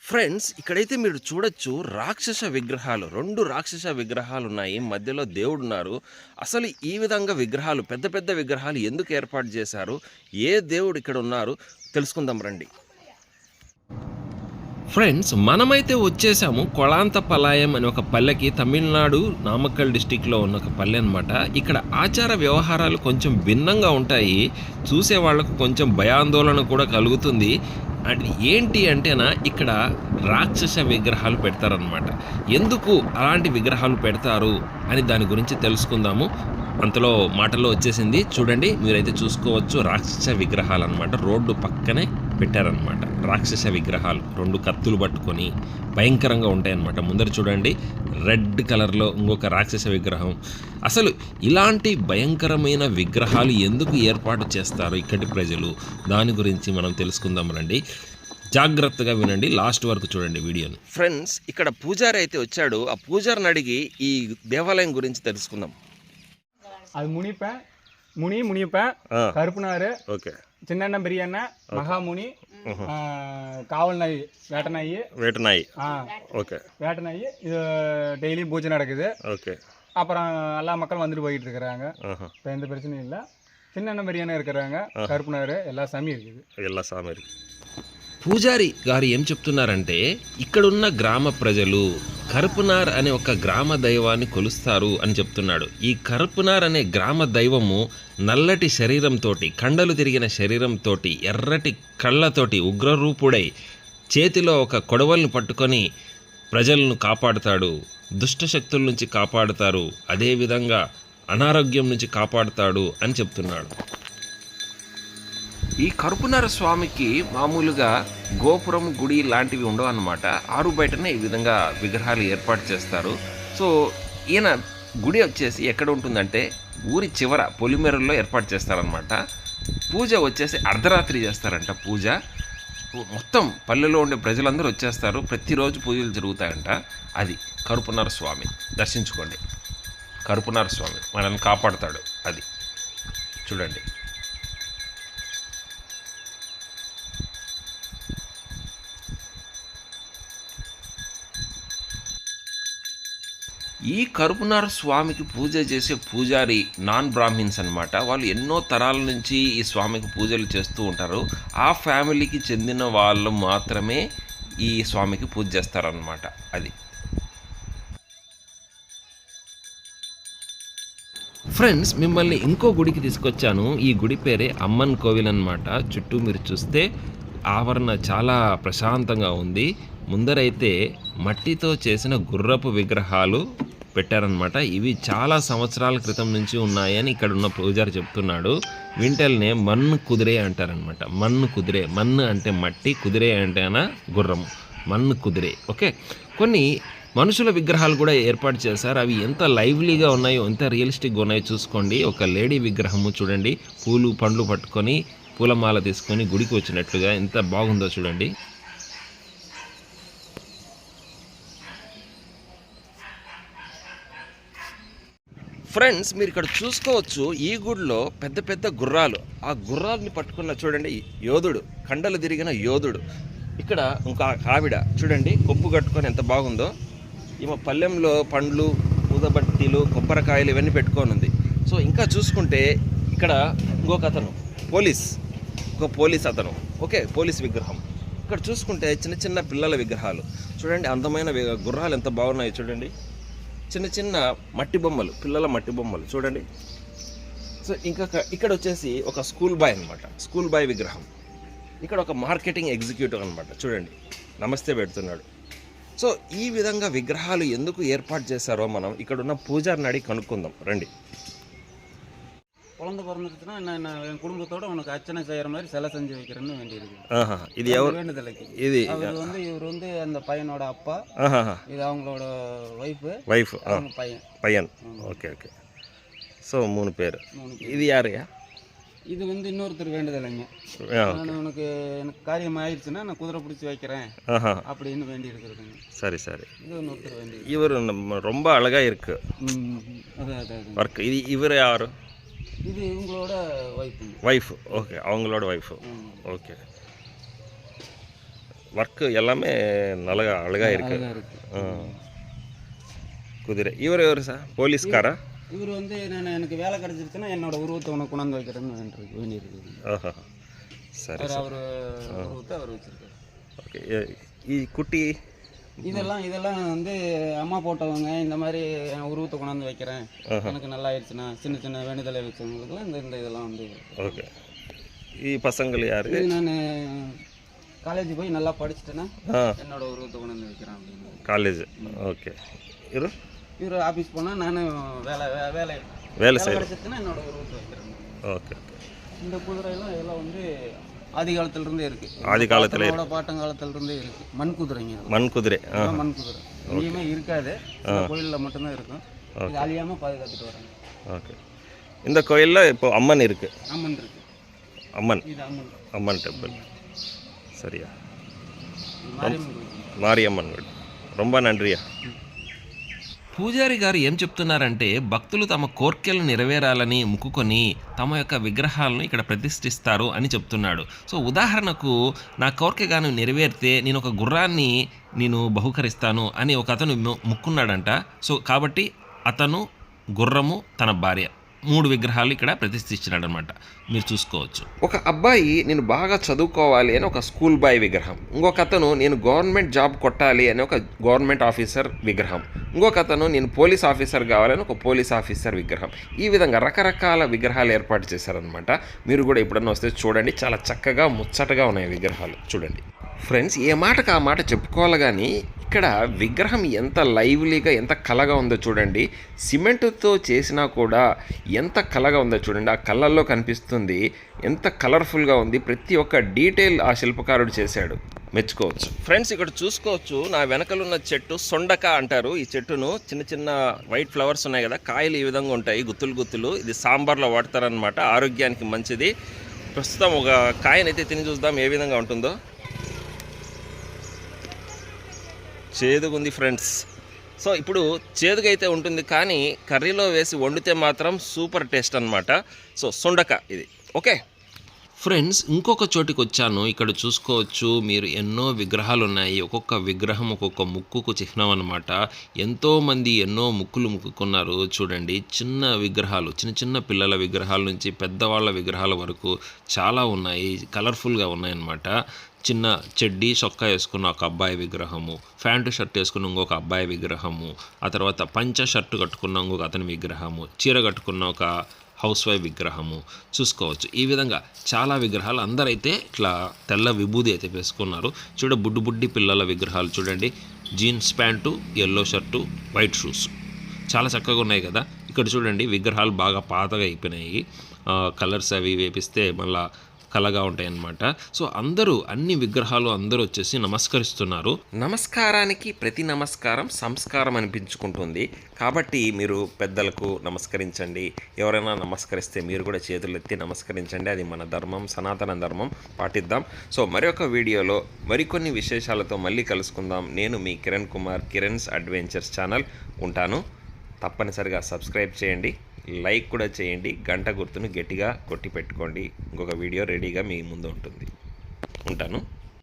Friends ఇక్కడైతే మీరు చూడొచ్చు రాక్షస విగ్రహాలు 2 రాక్షస విగ్రహాలు ఉన్నాయి. మధ్యలో దేవుడున్నారు. అసలు ఈ విధంగా విగ్రహాలు పెద్ద పెద్ద విగ్రహాలు ఎందుకు ఏర్పాటు చేశారు? ఏ దేవుడు ఇక్కడ ఉన్నారు? తెలుసుకుందాం రండి. ఫ్రెండ్స్ మనమైతే వచ్చేసాము కొళాంతపలాయం అనే ఒక పల్లెకి. తమిళనాడు నామక్కల్ డిస్టిక్లో ఉన్న ఒక పల్లె అనమాట. ఇక్కడ ఆచార వ్యవహారాలు కొంచెం భిన్నంగా ఉంటాయి. చూసే వాళ్ళకు కొంచెం భయాందోళన కూడా కలుగుతుంది. అండ్ ఏంటి అంటేనా ఇక్కడ రాక్షస విగ్రహాలు పెడతారనమాట. ఎందుకు అలాంటి విగ్రహాలు పెడతారు అని దాని గురించి తెలుసుకుందాము. అంతలో మాటల్లో వచ్చేసింది చూడండి, మీరైతే చూసుకోవచ్చు. రాక్షస విగ్రహాలు అనమాట, రోడ్డు పక్కనే పెట్టారనమాట. రాక్షస విగ్రహాలు 2 కత్తులు పట్టుకొని భయంకరంగా ఉంటాయన్నమాట. ముందర చూడండి రెడ్ కలర్లో ఇంకొక రాక్షస విగ్రహం. అసలు ఇలాంటి భయంకరమైన విగ్రహాలు ఎందుకు ఏర్పాటు చేస్తారు ఇక్కడి ప్రజలు, దాని గురించి మనం తెలుసుకుందాం రండి. జాగ్రత్తగా వినండి, లాస్ట్ వరకు చూడండి వీడియోని. ఫ్రెండ్స్ ఇక్కడ పూజారి అయితే వచ్చాడు. ఆ పూజారిని అడిగి ఈ దేవాలయం గురించి తెలుసుకుందాం. அது முனிப்பேன் கருப்புனாரு, சின்ன பெரியண்ண, மகாமுனி, காவல் நாய், வேட்ட நாய் இது டெய்லியும் பூஜை நடக்குது. அப்புறம் எல்லா மக்களும் வந்துட்டு போயிட்டு இருக்கிறாங்க. இப்போ எந்த பிரச்சனையும் இல்லை. சின்ன பெரியண்ண இருக்கிறாங்க, கருப்புனாரு, எல்லா சாமியும் இருக்குது. పూజారి గారు ఏం చెప్తున్నారంటే ఇక్కడున్న గ్రామ ప్రజలు కరుపునార్ అనే ఒక గ్రామ దైవాన్ని కొలుస్తారు అని చెప్తున్నాడు. ఈ కరుపునార్ అనే గ్రామ దైవము నల్లటి శరీరంతో, కండలు తిరిగిన శరీరంతో, ఎర్రటి కళ్ళతోటి ఉగ్రరూపుడై చేతిలో ఒక కొడవల్ని పట్టుకొని ప్రజలను కాపాడుతాడు. దుష్టశక్తుల నుంచి కాపాడుతారు, అదేవిధంగా అనారోగ్యం నుంచి కాపాడుతాడు అని చెప్తున్నాడు. ఈ కరుపునార స్వామికి మామూలుగా గోపురం, గుడి లాంటివి ఉండవు అన్నమాట. ఆరు బయటనే ఈ విధంగా విగ్రహాలు ఏర్పాటు చేస్తారు. సో ఈయన గుడి వచ్చేసి ఎక్కడ ఉంటుందంటే ఊరి చివర పొలిమేరల్లో ఏర్పాటు చేస్తారనమాట. పూజ వచ్చేసి అర్ధరాత్రి చేస్తారంట. పూజ మొత్తం పల్లెలో ఉండే ప్రజలందరూ వచ్చేస్తారు. ప్రతిరోజు పూజలు జరుగుతాయంట. అది కరుపునార స్వామి, దర్శించుకోండి. కరుపునార స్వామి మనల్ని కాపాడుతాడు. అది చూడండి. ఈ కరుపునార స్వామికి పూజ చేసే పూజారి నాన్ బ్రాహ్మిన్స్ అనమాట. వాళ్ళు ఎన్నో తరాల నుంచి ఈ స్వామికి పూజలు చేస్తూ ఉంటారు. ఆ ఫ్యామిలీకి చెందిన వాళ్ళు మాత్రమే ఈ స్వామికి పూజ చేస్తారనమాట. అది ఫ్రెండ్స్ మిమ్మల్ని ఇంకో గుడికి తీసుకొచ్చాను. ఈ గుడి పేరే అమ్మన్ కోవిల్ అనమాట. చుట్టూ మీరు చూస్తే ఆవరణ చాలా ప్రశాంతంగా ఉంది. ముందరైతే మట్టితో చేసిన గుర్రపు విగ్రహాలు పెట్టారనమాట. ఇవి చాలా సంవత్సరాల క్రితం నుంచి ఉన్నాయని ఇక్కడ ఉన్న పూజారి చెప్తున్నాడు. వింటల్నే మన్ను కుదిరే అంటారనమాట. మన్ను కుదిరే, మన్ను అంటే మట్టి, కుదిరే అంటే గుర్రము, మన్ను కుదిరే. ఓకే, కొన్ని మనుషుల విగ్రహాలు కూడా ఏర్పాటు చేశారు. అవి ఎంత లైవ్లీగా ఉన్నాయో, ఎంత రియలిస్టిక్గా ఉన్నాయో చూసుకోండి. ఒక లేడీ విగ్రహము చూడండి, పూలు పండ్లు పట్టుకొని పూలమాల తీసుకొని గుడికి వచ్చినట్లుగా ఎంత బాగుందో చూడండి. ఫ్రెండ్స్ మీరు ఇక్కడ చూసుకోవచ్చు, ఈ గుడిలో పెద్ద పెద్ద గుర్రాలు, ఆ గుర్రాలని పట్టుకున్న చూడండి యోధుడు, కండలు తిరిగిన యోధుడు. ఇక్కడ ఇంకా ఆవిడ చూడండి కొప్పు కట్టుకొని ఎంత బాగుందో. ఈమె పల్లెంలో పండ్లు, ఊదబట్టీలు, కొబ్బరికాయలు ఇవన్నీ పెట్టుకొని ఉంది. సో ఇంకా చూసుకుంటే ఇక్కడ ఇంకొక అతను పోలీస్ అతను. ఓకే, పోలీస్ విగ్రహం. ఇక్కడ చూసుకుంటే చిన్న చిన్న పిల్లల విగ్రహాలు చూడండి. అందమైన గుర్రాలు ఎంత బాగున్నాయి చూడండి. చిన్న చిన్న మట్టి బొమ్మలు, పిల్లల మట్టి బొమ్మలు చూడండి. సో ఇంకా ఇక్కడ వచ్చేసి ఒక స్కూల్ బాయ్ అనమాట, స్కూల్ బాయ్ విగ్రహం. ఇక్కడ ఒక మార్కెటింగ్ ఎగ్జిక్యూటివ్ అనమాట చూడండి, నమస్తే పెడుతున్నాడు. సో ఈ విధంగా విగ్రహాలు ఎందుకు ఏర్పాటు చేశారో మనం ఇక్కడ ఉన్న పూజారిని అడిగి కనుక్కుందాం రండి. குழந்தை பிறந்துச்சுன்னா நான் என் குடும்பத்தோட உனக்கு அர்ச்சனை செய்கிற மாதிரி சிலை செஞ்சு வைக்கிறேன்னு வேண்டியிருக்கு. இது எவ்வளோ வேண்டுதலைக்கு இது இவர் அந்த பையனோட அப்பா, இது அவங்களோட வைஃப் அவங்க பையன். ஓகே. ஸோ 3 பேர். இது யாருயா? இது இன்னொருத்தர் வேண்டுதலைங்க. நான் எனக்கு காரியம் ஆயிடுச்சுன்னா நான் குதிரை பிடிச்சி வைக்கிறேன் அப்படின்னு வேண்டி இருக்கிறதுங்க. சரி. இது இன்னொருத்தர் வேண்டி. இவர் ரொம்ப அழகா இருக்கு ஒர்க். இது இவர் யாரு? இது இவங்களோட வைஃப். ஓகே, அவங்களோட வைஃப். ஓகே. ஒர்க் எல்லாமே நல்லா அழகாக இருக்கு. அழகா இருக்கு. குதிரை இவர் சார் போலீஸ்காரா? இவர் வந்து எனக்கு வேலை கிடைச்சிருச்சுன்னா என்னோட உருவத்தை உனக்கு கொண்டாந்து வைக்கிறேன்னு வேண்டியிருக்கு. ஓஹோ, சரி. அவர் உருவத்தை அவர் வச்சிருக்காரு. ஓகே. ಈ குட்டி இதெல்லாம் வந்து அம்மா போட்டவங்க இந்த மாதிரி என் உருவத்தை கொண்டாந்து வைக்கிறேன், எனக்கு நல்லா ஆயிடுச்சுன்னா சின்ன சின்ன வேண்டுதலை வச்சவங்களுக்குலாம் இந்த இதெல்லாம் வந்து. ஓகே. ಈ பசங்கள் யாரு? இது நான் காலேஜ் போய் நல்லா படிச்சுட்டேன்னா என்னோட உருவத்தை கொண்டாந்து வைக்கிறேன் அப்படின்னு. காலேஜ். ஓகே. இவர் ஆஃபீஸ் போனால் நான் வேலை செய்ய கிடைச்சிச்சுன்னா என்னோட உருவத்தை வைக்கிறேன். ஓகே. இந்த குதிரையெல்லாம் இதெல்லாம் வந்து ஆதி காலத்திலிருந்தே இருக்கு. ஆதி காலத்துல பாட்டங்காலத்திலிருந்தே இருக்கு. மண் குதிரைங்க. மண் குதிரை. மண் குதிரை எங்கேயுமே இருக்காது, கோயிலில் மட்டும்தான் இருக்கும். இது அழியாமல் பாதுகாத்துட்டு வராங்க. ஓகே. இந்த கோயிலில் இப்போ அம்மன் இருக்கு. அம்மன் இருக்கு. அம்மன். இது அம்மன். అమ్మన్ టెంపుల్. సరియా? మారియమ్మన్. మారియమ్మన్ గుడి. రొంబ నండ్రియా. పూజారి గారు ఏం చెప్తున్నారంటే భక్తులు తమ కోర్కెలు నెరవేరాలని మొక్కుకొని తమ యొక్క విగ్రహాలను ఇక్కడ ప్రతిష్ఠిస్తారు అని చెప్తున్నాడు. సో ఉదాహరణకు నా కోరిక గాను నెరవేరితే నేను ఒక గుర్రాన్ని నేను బహుకరిస్తాను అని ఒక అతను మొక్కున్నాడంట. సో కాబట్టి అతను గుర్రము తన భార్య 3 విగ్రహాలు ఇక్కడ ప్రతిష్ఠించినాడు అనమాట. మీరు చూసుకోవచ్చు. ఒక అబ్బాయి నేను బాగా చదువుకోవాలి అని ఒక స్కూల్ బాయ్ విగ్రహం, ఇంకొక అతను నేను గవర్నమెంట్ జాబ్ కొట్టాలి అని ఒక గవర్నమెంట్ ఆఫీసర్ విగ్రహం, ఇంకొక అతను నేను పోలీస్ ఆఫీసర్ కావాలని ఒక పోలీస్ ఆఫీసర్ విగ్రహం. ఈ విధంగా రకరకాల విగ్రహాలు ఏర్పాటు చేశారనమాట. మీరు కూడా ఎప్పుడన్నా వస్తే చూడండి, చాలా చక్కగా ముచ్చటగా ఉన్నాయి విగ్రహాలు. చూడండి ఫ్రెండ్స్, ఏ మాటకు ఆ మాట చెప్పుకోవాలి కానీ ఇక్కడ విగ్రహం ఎంత లైవ్లీగా ఎంత కళగా ఉందో చూడండి. సిమెంటుతో చేసినా కూడా ఎంత కళగా ఉందో చూడండి. ఆ కళ్ళల్లో కనిపిస్తుంది ఎంత కలర్ఫుల్గా ఉంది. ప్రతి ఒక్క డీటెయిల్ ఆ శిల్పకారుడు చేశాడు, మెచ్చుకోవచ్చు. ఫ్రెండ్స్, ఇక్కడ చూసుకోవచ్చు నా వెనకలున్న చెట్టు సొండక అంటారు. ఈ చెట్టును చిన్న చిన్న వైట్ ఫ్లవర్స్ ఉన్నాయి కదా, కాయలు ఈ విధంగా ఉంటాయి, గుత్తులు గుత్తులు. ఇది సాంబార్లో వాడతారనమాట, ఆరోగ్యానికి మంచిది. ప్రస్తుతం ఒక కాయనైతే తిని చూద్దాం ఏ విధంగా ఉంటుందో. చేదుగా ఉంది ఫ్రెండ్స్. సో ఇప్పుడు చేదుగా అయితే ఉంటుంది కానీ కర్రీలో వేసి వండితే మాత్రం సూపర్ టేస్ట్ అనమాట. సో సొండక ఇది. ఓకే ఫ్రెండ్స్, ఇంకొక చోటికి వచ్చాను. ఇక్కడ చూసుకోవచ్చు మీరు ఎన్నో విగ్రహాలు ఉన్నాయి. ఒక్కొక్క విగ్రహం ఒక్కొక్క ముక్కుకు చిహ్నం అనమాట. ఎంతోమంది ఎన్నో ముక్కులు ముక్కుకున్నారు చూడండి. చిన్న విగ్రహాలు, చిన్న చిన్న పిల్లల విగ్రహాల నుంచి పెద్దవాళ్ళ విగ్రహాల వరకు చాలా ఉన్నాయి, కలర్ఫుల్గా ఉన్నాయన్నమాట. చిన్న చెడ్డీ చొక్కా వేసుకున్న ఒక అబ్బాయి విగ్రహము, ప్యాంటు షర్ట్ వేసుకున్న ఇంకొక అబ్బాయి విగ్రహము, ఆ తర్వాత పంచ షర్టు కట్టుకున్న ఇంకొక అతని విగ్రహము, చీర కట్టుకున్న ఒక హౌస్ వైఫ్ విగ్రహము చూసుకోవచ్చు. ఈ విధంగా చాలా విగ్రహాలు. అందరైతే ఇట్లా తెల్ల విభూది అయితే వేసుకున్నారు. బుడ్డి బుడ్డి పిల్లల విగ్రహాలు చూడండి. Jeans pant, yellow shirt, white shoes చాలా చక్కగా ఉన్నాయి కదా. ఇక్కడ చూడండి విగ్రహాలు బాగా పాతగా అయిపోయినాయి. కలర్స్ అవి వేపిస్తే మళ్ళీ కళగా ఉంటాయి అన్నమాట. సో అందరూ అన్ని విగ్రహాలు అందరూ వచ్చేసి నమస్కరిస్తున్నారు. నమస్కారానికి ప్రతి నమస్కారం సంస్కారం అనిపించుకుంటుంది. కాబట్టి మీరు పెద్దలకు నమస్కరించండి. ఎవరైనా నమస్కరిస్తే మీరు కూడా చేతులు ఎత్తి నమస్కరించండి. అది మన ధర్మం, సనాతన ధర్మం, పాటిద్దాం. సో మరొక వీడియోలో మరికొన్ని విశేషాలతో మళ్ళీ కలుసుకుందాం. నేను మీ కిరణ్ కుమార్, కిరణ్స్ అడ్వెంచర్స్ ఛానల్ ఉంటాను. తప్పనిసరిగా సబ్స్క్రైబ్ చేయండి, లైక్ కూడా చేయండి, గంట గుర్తును గట్టిగా కొట్టి పెట్టుకోండి. ఇంకొక వీడియో రెడీగా మీ ముందు ఉంటుంది. ఉంటాను.